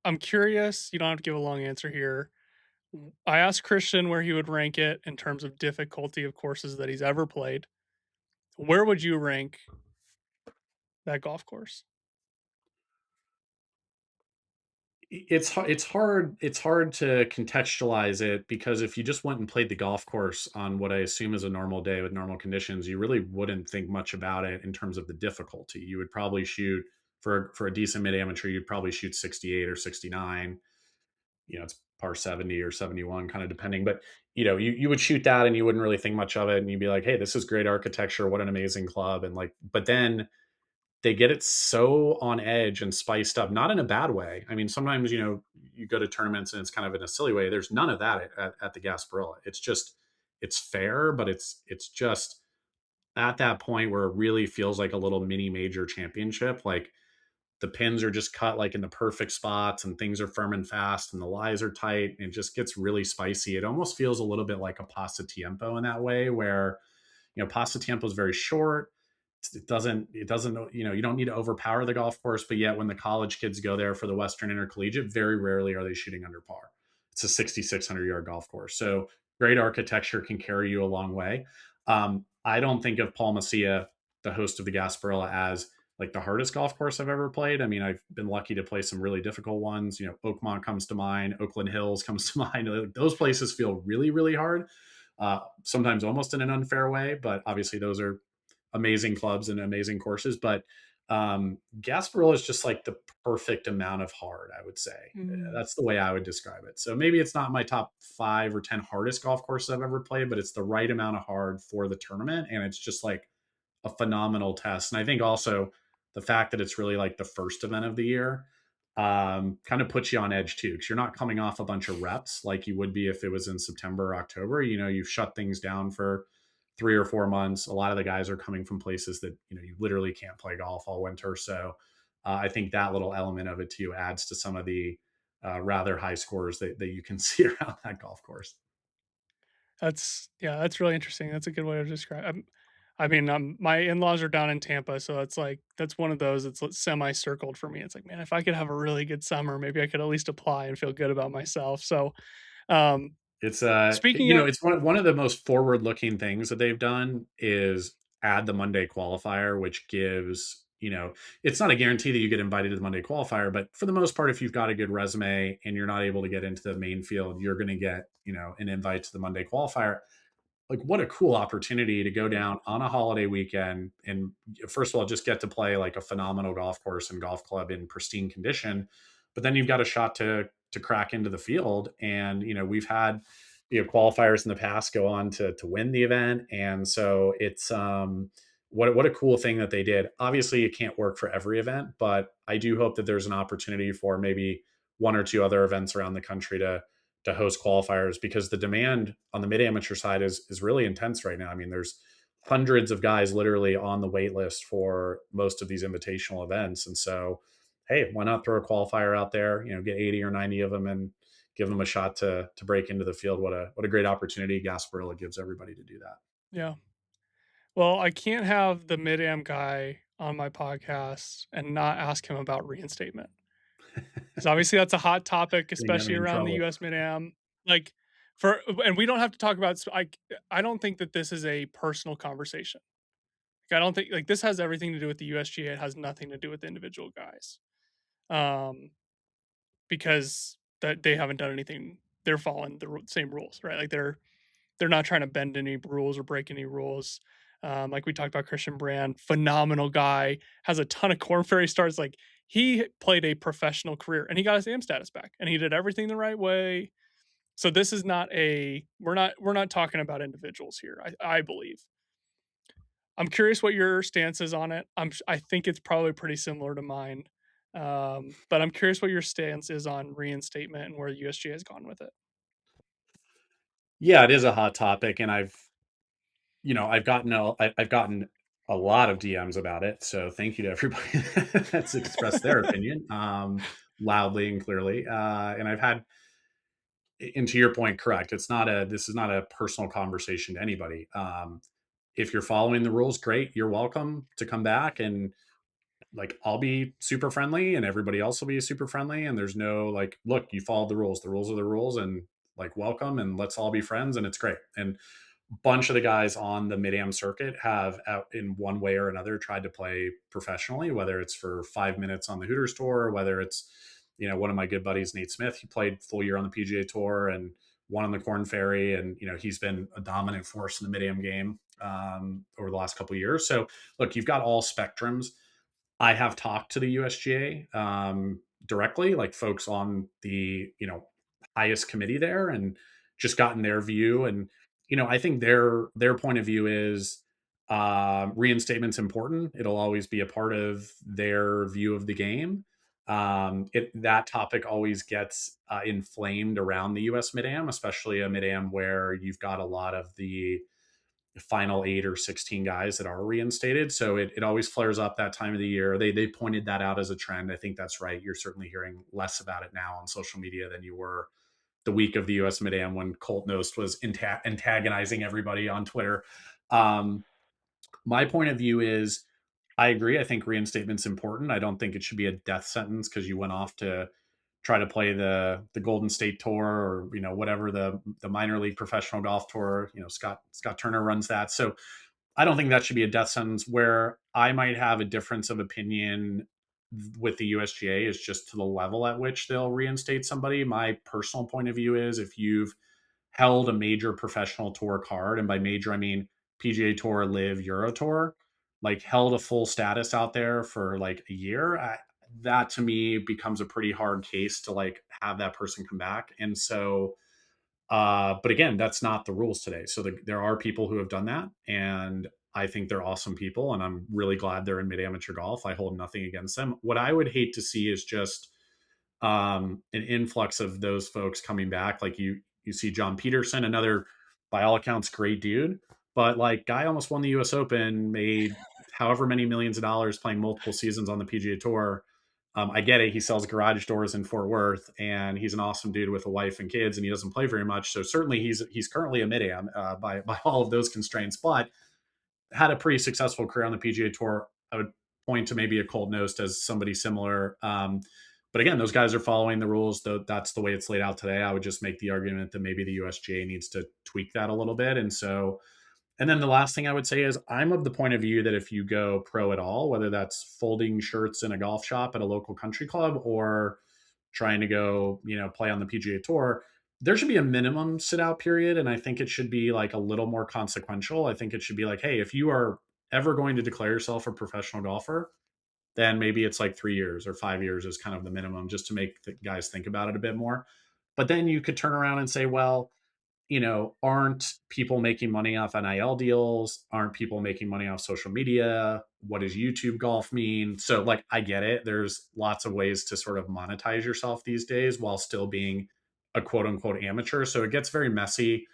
I'm curious. You don't have to give a long answer here. I asked Christian where he would rank it in terms of difficulty of courses that he's ever played. Where would you rank that golf course? It's hard to contextualize it, because if you just went and played the golf course on what I assume is a normal day with normal conditions, you really wouldn't think much about it in terms of the difficulty. You would probably shoot for a decent mid amateur, you'd probably shoot 68 or 69. It's par 70 or 71, kind of depending, but you would shoot that and you wouldn't really think much of it, and you'd be like, hey, this is great architecture, what an amazing club. And like, but then they get it so on edge and spiced up, not in a bad way. I mean, sometimes, you go to tournaments and it's kind of in a silly way. There's none of that at the Gasparilla. It's fair, but it's just at that point where it really feels like a little mini major championship. Like the pins are just cut like in the perfect spots, and things are firm and fast, and the lies are tight, and it just gets really spicy. It almost feels a little bit like a pasta tiempo in that way, where pasta tempo is very short. It doesn't you don't need to overpower the golf course, but yet when the college kids go there for the Western Intercollegiate, very rarely are they shooting under par. It's a 6,600-yard golf course, so great architecture can carry you a long way. I don't think of Paul Macia, the host of the Gasparilla, as like the hardest golf course I've ever played. I mean, I've been lucky to play some really difficult ones. Oakmont comes to mind, Oakland Hills comes to mind. Those places feel really, really hard, sometimes almost in an unfair way, but obviously those are amazing clubs and amazing courses. But Gasparilla is just like the perfect amount of hard, I would say. Mm. That's the way I would describe it. So maybe it's not my top 5 or 10 hardest golf courses I've ever played, but it's the right amount of hard for the tournament. And it's just like a phenomenal test. And I think also the fact that it's really like the first event of the year kind of puts you on edge too, because you're not coming off a bunch of reps like you would be if it was in September or October. You've shut things down for 3 or 4 months. A lot of the guys are coming from places that you literally can't play golf all winter. So I think that little element of it too adds to some of the rather high scores that you can see around that golf course. That's yeah, that's really interesting. That's a good way to describe. I mean, my in-laws are down in Tampa, so it's like that's one of those. It's semi-circled for me. It's like, man, if I could have a really good summer, maybe I could at least apply and feel good about myself. So, um, It's speaking of, it's one of the most forward looking things that they've done is add the Monday qualifier, which gives, it's not a guarantee that you get invited to the Monday qualifier, but for the most part, if you've got a good resume and you're not able to get into the main field, you're going to get, an invite to the Monday qualifier. Like, what a cool opportunity to go down on a holiday weekend and, first of all, just get to play like a phenomenal golf course and golf club in pristine condition. But then you've got a shot to crack into the field. And we've had qualifiers in the past go on to win the event. And so it's what a cool thing that they did. Obviously it can't work for every event, but I do hope that there's an opportunity for maybe one or two other events around the country to host qualifiers, because the demand on the mid amateur side is really intense right now. I mean, there's hundreds of guys literally on the wait list for most of these invitational events. And so, hey, why not throw a qualifier out there, get 80 or 90 of them and give them a shot to break into the field. What a great opportunity Gasparilla gives everybody to do that. yeah. Well, I can't have the mid-am guy on my podcast and not ask him about reinstatement. Because obviously that's a hot topic, Gonna get especially me in around the trouble. US Mid-Am. Like, for and we don't have to talk about I don't think that this is a personal conversation. Like, I don't think like this has everything to do with the USGA. It has nothing to do with the individual guys. Um, because that they haven't done anything. They're following the same rules, right? Like they're not trying to bend any rules or break any rules. Like we talked about Christian Brand, phenomenal guy, has a ton of Corn Ferry starts. Like he played a professional career and he got his AM status back and he did everything the right way. So this is not a we're not talking about individuals here. I believe. I'm curious what your stance is on it. I think it's probably pretty similar to mine. But I'm curious what your stance is on reinstatement and where the USGA has gone with it. Yeah, it is a hot topic, and I've gotten a lot of DMs about it. So thank you to everybody that's expressed their opinion loudly and clearly. And I've had, and to your point, correct. This is not a personal conversation to anybody. If you're following the rules, great. You're welcome to come back, and like I'll be super friendly and everybody else will be super friendly. And there's no like, look, you followed the rules. The rules are the rules, and like welcome and let's all be friends, and it's great. And bunch of the guys on the mid-am circuit have out in one way or another tried to play professionally, whether it's for 5 minutes on the Hooters tour, or whether it's, one of my good buddies, Nate Smith, he played full year on the PGA tour and won on the Corn Ferry. And, he's been a dominant force in the mid-am game over the last couple of years. So look, you've got all spectrums. I have talked to the USGA directly, like folks on the highest committee there, and just gotten their view. And I think their point of view is reinstatement's important. It'll always be a part of their view of the game. That topic always gets inflamed around the U.S. mid-am, especially a mid-am where you've got a lot of the final 8 or 16 guys that are reinstated. So it always flares up that time of the year. They pointed that out as a trend. I think that's right. You're certainly hearing less about it now on social media than you were the week of the US Mid-Am when Colt Knost was antagonizing everybody on Twitter. Um, my point of view is I agree. I think reinstatement's important. I don't think it should be a death sentence because you went off to try to play the Golden State Tour, or whatever the minor league professional golf tour. Scott Turner runs that. So I don't think that should be a death sentence. Where I might have a difference of opinion with the USGA is just to the level at which they'll reinstate somebody. My personal point of view is if you've held a major professional tour card, and by major I mean PGA Tour, Live, Euro Tour, like held a full status out there for like a year, that to me becomes a pretty hard case to like have that person come back. And so but again, that's not the rules today. So there are people who have done that, and I think they're awesome people, and I'm really glad they're in mid amateur golf. I hold nothing against them. What I would hate to see is just an influx of those folks coming back. Like you see John Peterson, another by all accounts great dude, but like guy almost won the U.S. Open, made however many millions of dollars playing multiple seasons on the PGA Tour. I get it. He sells garage doors in Fort Worth, and he's an awesome dude with a wife and kids, and he doesn't play very much. So certainly he's currently a mid-am by all of those constraints, but had a pretty successful career on the PGA Tour. I would point to maybe a Colt Knost as somebody similar. But again, those guys are following the rules. Though that's the way it's laid out today. I would just make the argument that maybe the USGA needs to tweak that a little bit. And so, and then the last thing I would say is I'm of the point of view that if you go pro at all, whether that's folding shirts in a golf shop at a local country club or trying to go, play on the PGA Tour, there should be a minimum sit out period. And I think it should be like a little more consequential. I think it should be like, hey, if you are ever going to declare yourself a professional golfer, then maybe it's like 3 years or 5 years is kind of the minimum just to make the guys think about it a bit more. But then you could turn around and say, well, aren't people making money off NIL deals? Aren't people making money off social media? What does YouTube golf mean? So, like, I get it. There's lots of ways to sort of monetize yourself these days while still being a quote unquote amateur. So it gets very messy.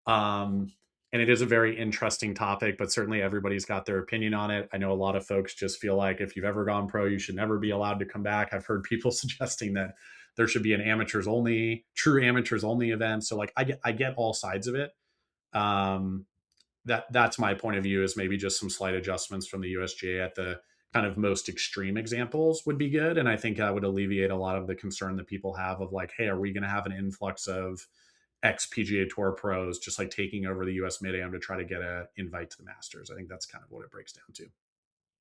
Um, and it is a very interesting topic, but certainly everybody's got their opinion on it. I know a lot of folks just feel like if you've ever gone pro, you should never be allowed to come back. I've heard people suggesting that there should be an true amateurs only event. So like I get all sides of it. Um, that's my point of view is maybe just some slight adjustments from the USGA at the kind of most extreme examples would be good. And I think that would alleviate a lot of the concern that people have of like, hey, are we going to have an influx of ex PGA Tour pros just like taking over the US Mid Am to try to get a invite to the Masters? I think that's kind of what it breaks down to.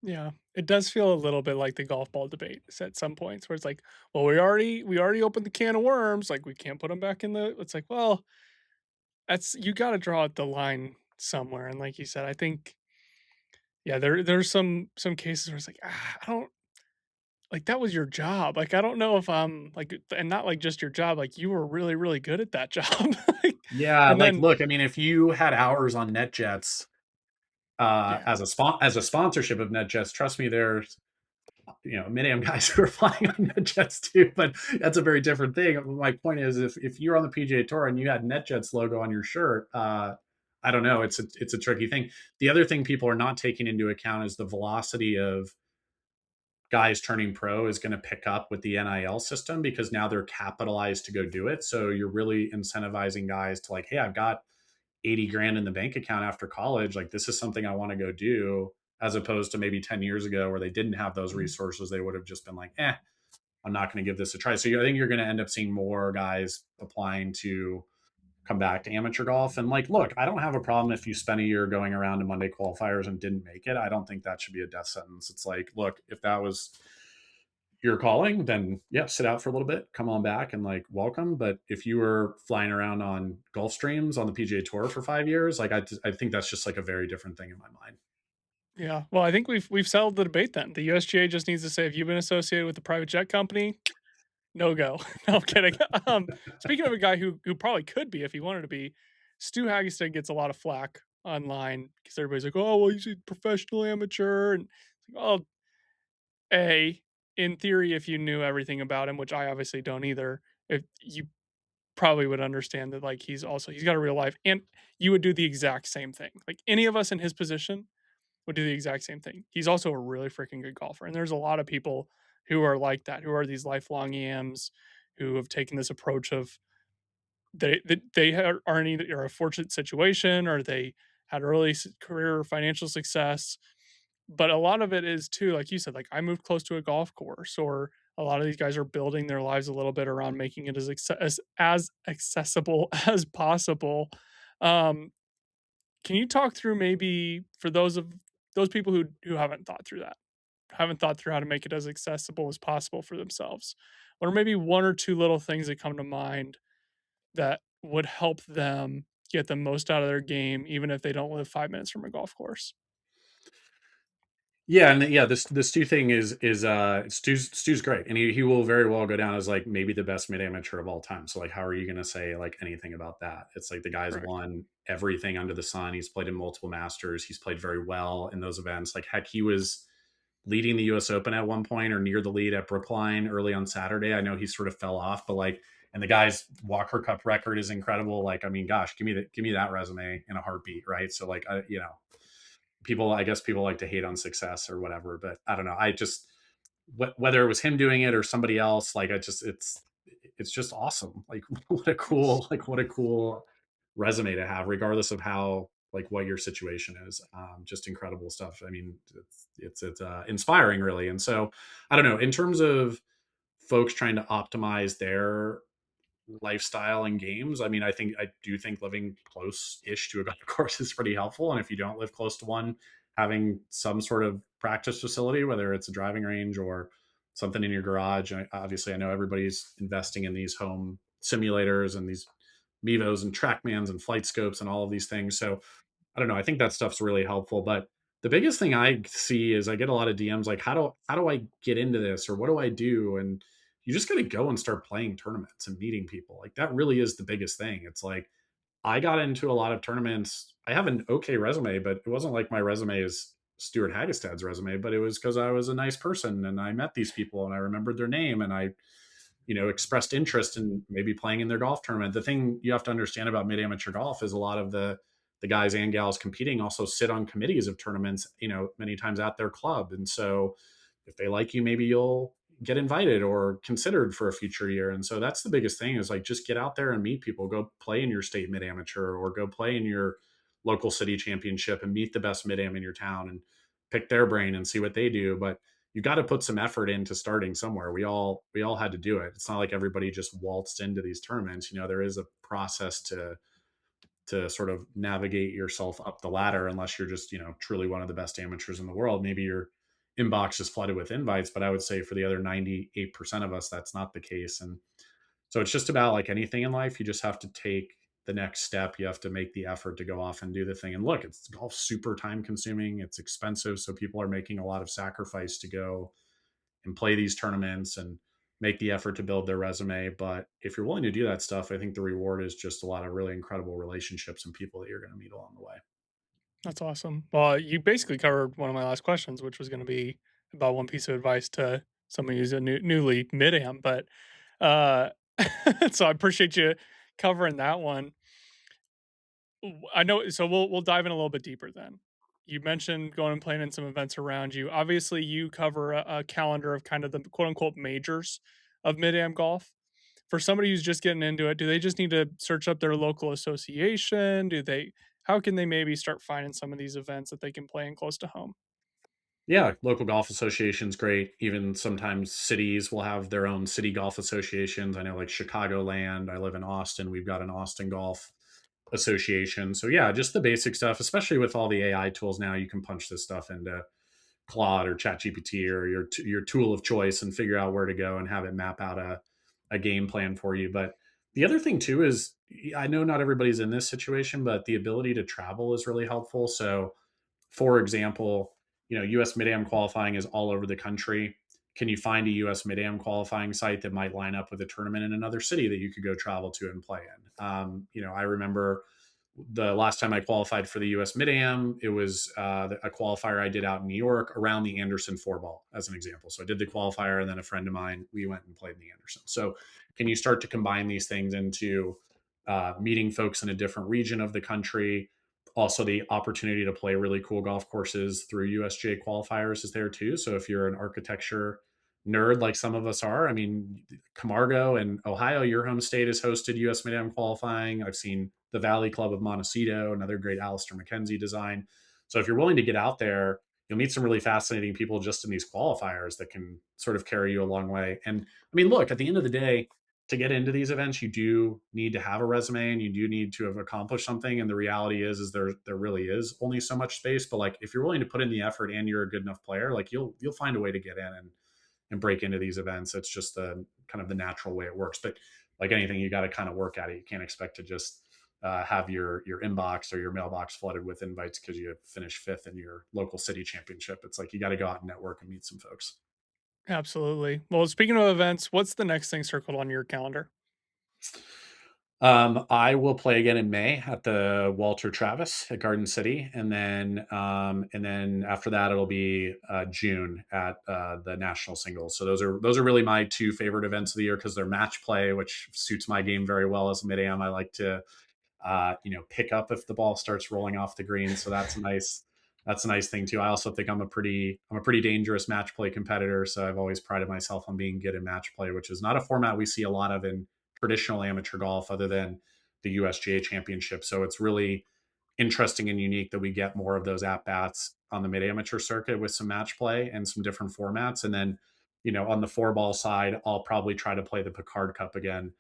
Yeah, it does feel a little bit like the golf ball debate at some points where it's like, well, we already opened the can of worms, like we can't put them back in the. It's like, well, that's you got to draw the line somewhere, and like you said, I think, yeah, there's some cases where it's like, I don't like that was your job. Like I don't know if I'm like, and not like just your job, like you were really really good at that job, like, Yeah, and like then look, I mean, if you had hours on NetJets yeah, as a sponsorship of NetJets, trust me, there's mid-am guys who are flying on NetJets too, but that's a very different thing. My point is, if you're on the PGA Tour and you had NetJets logo on your shirt, I don't know, it's a tricky thing. The other thing people are not taking into account is the velocity of guys turning pro is going to pick up with the NIL system because now they're capitalized to go do it. So you're really incentivizing guys to like, hey, I've got 80 grand in the bank account after college. Like, this is something I want to go do, as opposed to maybe 10 years ago where they didn't have those mhm, resources. They would have just been like, I'm not going to give this a try. So I think you're going to end up seeing more guys applying to come back to amateur golf. And like, look, I don't have a problem if you spent a year going around to Monday qualifiers and didn't make it. I don't think that should be a death sentence. It's like, look, if that was your calling, then yeah, sit out for a little bit, come on back and like welcome. But if you were flying around on Gulf Streams on the PGA Tour for 5 years, like I think that's just like a very different thing in my mind. yeah. Well, I think we've settled the debate then. The USGA just needs to say if you've been associated with a private jet company, no go. No, I'm kidding. Speaking of a guy who probably could be if he wanted to be, Stu Hagestad gets a lot of flack online because everybody's like, "Oh, well, he's a professional amateur," and it's like, "Oh, a in theory, if you knew everything about him, which I obviously don't either, if you probably would understand that like he's got a real life, and you would do the exact same thing. Like any of us in his position would do the exact same thing. He's also a really freaking good golfer, and there's a lot of people who are like that, who are these lifelong EMs who have taken this approach of are in either a fortunate situation or they had early career financial success. But a lot of it is too, like you said, like I moved close to a golf course, or a lot of these guys are building their lives a little bit around making it as accessible as possible. Um, can you talk through maybe for those people who haven't thought through that, haven't thought through how to make it as accessible as possible for themselves? What are maybe one or two little things that come to mind that would help them get the most out of their game, even if they don't live 5 minutes from a golf course? Yeah, and yeah, this Stu thing is Stu's great, and he will very well go down as like maybe the best mid amateur of all time. So like, how are you going to say like anything about that? It's like the guy's Correct. won everything under the sun. He's played in multiple Masters. He's played very well in those events. Like heck, he was leading the U.S. Open at one point or near the lead at Brookline early on Saturday. I know he sort of fell off, but like, and the guy's Walker Cup record is incredible. Like, I mean, gosh, give me that resume in a heartbeat, right? So like, I guess people like to hate on success or whatever, but I don't know. I just whether it was him doing it or somebody else, like it's just awesome. Like what a cool resume to have, regardless of how like what your situation is. Just incredible stuff. I mean, it's inspiring, really. And so I don't know, in terms of folks trying to optimize their lifestyle and games. I mean, I do think living close-ish to a golf course is pretty helpful. And if you don't live close to one, having some sort of practice facility, whether it's a driving range or something in your garage. Obviously, I know everybody's investing in these home simulators and these Mevos and Trackmans and flight scopes and all of these things. So I don't know. I think that stuff's really helpful. But the biggest thing I see is I get a lot of DMs like, how do I get into this, or what do I do? And you just got to go and start playing tournaments and meeting people. Like that really is the biggest thing. It's like I got into a lot of tournaments. I have an okay resume, but it wasn't like my resume is Stuart Hagestad's resume, but it was because I was a nice person and I met these people and I remembered their name and I, expressed interest in maybe playing in their golf tournament. The thing you have to understand about mid amateur golf is a lot of the guys and gals competing also sit on committees of tournaments, many times at their club. And so if they like you, maybe you'll get invited or considered for a future year. And so that's the biggest thing is like just get out there and meet people, go play in your state mid amateur or go play in your local city championship and meet the best mid am in your town and pick their brain and see what they do. But you got to put some effort into starting somewhere. We all had to do it. It's not like everybody just waltzed into these tournaments. There is a process to sort of navigate yourself up the ladder, unless you're just truly one of the best amateurs in the world. Maybe your inbox is flooded with invites, but I would say for the other 98% of us, that's not the case. And so it's just about like anything in life. You just have to take the next step. You have to make the effort to go off and do the thing. And look, it's golf super time consuming. It's expensive. So people are making a lot of sacrifice to go and play these tournaments and make the effort to build their resume. But if you're willing to do that stuff, I think the reward is just a lot of really incredible relationships and people that you're going to meet along the way. That's awesome. Well, you basically covered one of my last questions, which was going to be about one piece of advice to someone who's a newly mid am. But uh, so I appreciate you covering that one. I know. So we'll dive in a little bit deeper then. You mentioned going and playing in some events around you. Obviously, you cover a calendar of kind of the quote unquote majors of mid am golf. For somebody who's just getting into it, do they just need to search up their local association? How can they maybe start finding some of these events that they can play in close to home? Yeah, local golf associations great. Even sometimes cities will have their own city golf associations. I know like Chicagoland. I live in Austin. We've got an Austin Golf Association. So yeah, just the basic stuff, especially with all the AI tools now, you can punch this stuff into Claude or ChatGPT or your tool of choice and figure out where to go and have it map out a game plan for you. But the other thing too is I know not everybody's in this situation, but the ability to travel is really helpful. So for example, US Mid-Am qualifying is all over the country. Can you find a US Mid-Am qualifying site that might line up with a tournament in another city that you could go travel to and play in? I remember the last time I qualified for the US Mid-Am, it was a qualifier I did out in New York around the Anderson four ball, as an example. So I did the qualifier, and then a friend of mine, we went and played in the Anderson. So can you start to combine these things into meeting folks in a different region of the country? Also, the opportunity to play really cool golf courses through USGA qualifiers is there too. So if you're an architecture nerd like some of us are, I mean, Camargo and Ohio, your home state, has hosted US Mid-Am qualifying. I've seen the Valley Club of Montecito, another great Alistair McKenzie design. So if you're willing to get out there, you'll meet some really fascinating people just in these qualifiers that can sort of carry you a long way. And I mean, look, at the end of the day, to get into these events, you do need to have a resume and you do need to have accomplished something. And the reality is there really is only so much space. But like if you're willing to put in the effort and you're a good enough player, like you'll find a way to get in and break into these events. It's just the kind of the natural way it works. But like anything, you got to kind of work at it. You can't expect to just have your inbox or your mailbox flooded with invites because you finished fifth in your local city championship. It's like you got to go out and network and meet some folks. Absolutely. Well, speaking of events, what's the next thing circled on your calendar? I will play again in May at the Walter Travis at Garden City, and then after that it'll be June at the National Singles. So those are really my two favorite events of the year because they're match play, which suits my game very well as a mid am. I like to pick up if the ball starts rolling off the green, so that's nice. that's a nice thing too. I also think I'm a pretty dangerous match play competitor, so I've always prided myself on being good in match play, which is not a format we see a lot of in traditional amateur golf, other than the USGA Championship. So it's really interesting and unique that we get more of those at bats on the mid amateur circuit with some match play and some different formats. And then, on the four ball side, I'll probably try to play the Picard Cup again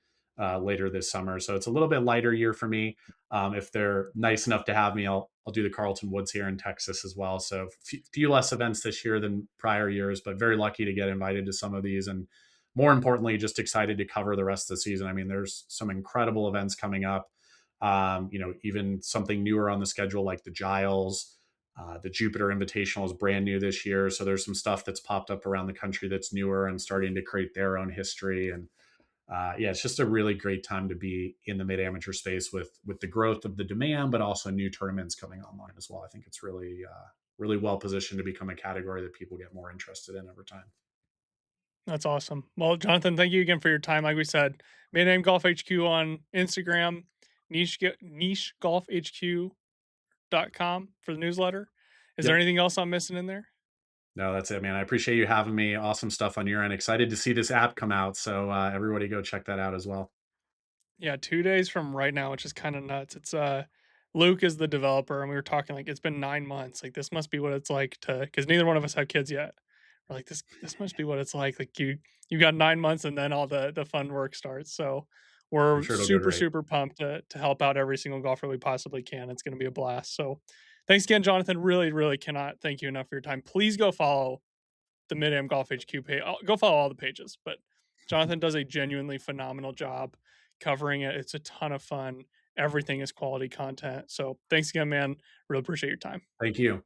later this summer. So it's a little bit lighter year for me. If they're nice enough to have me, I'll do the Carlton Woods here in Texas as well. So few less events this year than prior years, but very lucky to get invited to some of these, and more importantly, just excited to cover the rest of the season. I mean, there's some incredible events coming up. Even something newer on the schedule like the Giles. The Jupiter Invitational is brand new this year, so there's some stuff that's popped up around the country that's newer and starting to create their own history. And yeah, it's just a really great time to be in the mid amateur space with the growth of the demand, but also new tournaments coming online as well. I think it's really well positioned to become a category that people get more interested in over time. That's awesome. Well, Jonathan, thank you again for your time. Like we said, Mid-Am Golf HQ on Instagram, niche golf HQ.com for the newsletter. Is there Yep. anything else I'm missing in there? No, that's it, man. I appreciate you having me. Awesome stuff on your end. Excited to see this app come out. So everybody go check that out as well. Yeah, 2 days from right now, which is kinda nuts. It's, Luke is the developer, and we were talking, like, it's been 9 months, like, this must be what it's like to, because neither one of us have kids yet. We're like, "This must be what it's like, you got 9 months and then all the fun work starts." So, I'm we're sure it'll go super, great. super pumped to help out every single golfer we possibly can. It's gonna be a blast. So, thanks again, Jonathan. Really, really cannot thank you enough for your time. Please go follow the Mid-Am Golf HQ page. Go follow all the pages, but Jonathan does a genuinely phenomenal job covering it. It's a ton of fun. Everything is quality content. So thanks again, man. Really appreciate your time. Thank you.